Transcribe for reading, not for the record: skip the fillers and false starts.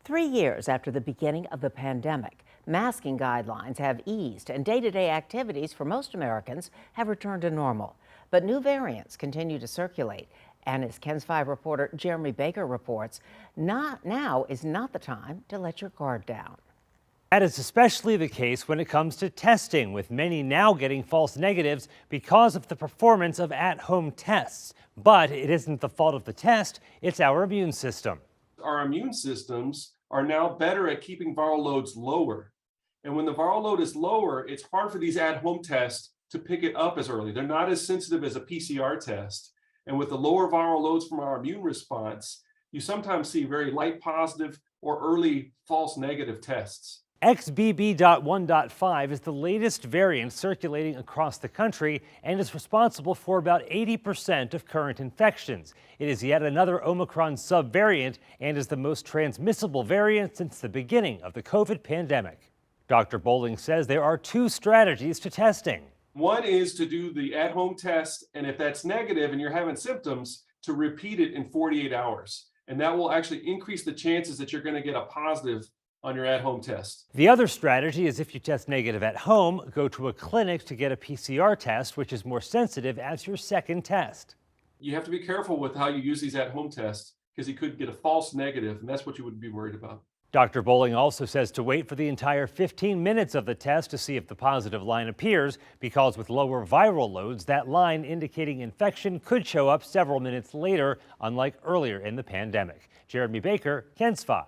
3 years after the beginning of the pandemic, masking guidelines have eased and day-to-day activities for most Americans have returned to normal. But new variants continue to circulate. And as KENS 5 reporter Jeremy Baker reports, now is not the time to let your guard down. That is especially the case when it comes to testing, with many now getting false negatives because of the performance of at-home tests. But it isn't the fault of the test, it's our immune system. Our immune systems are now better at keeping viral loads lower. And when the viral load is lower, it's hard for these at-home tests to pick it up as early. They're not as sensitive as a PCR test. And with the lower viral loads from our immune response, you sometimes see very light positive or early false negative tests. XBB.1.5 is the latest variant circulating across the country and is responsible for about 80% of current infections. It is yet another Omicron subvariant and is the most transmissible variant since the beginning of the COVID pandemic. Dr. Bowling says there are two strategies to testing. One is to do the at-home test, and if that's negative and you're having symptoms, to repeat it in 48 hours. And that will actually increase the chances that you're going to get a positive on your at-home test. The other strategy is if you test negative at home, go to a clinic to get a PCR test, which is more sensitive, as your second test. You have to be careful with how you use these at-home tests because you could get a false negative, and that's what you would be worried about. Dr. Bowling also says to wait for the entire 15 minutes of the test to see if the positive line appears, because with lower viral loads, that line indicating infection could show up several minutes later, unlike earlier in the pandemic. Jeremy Baker, KENS 5.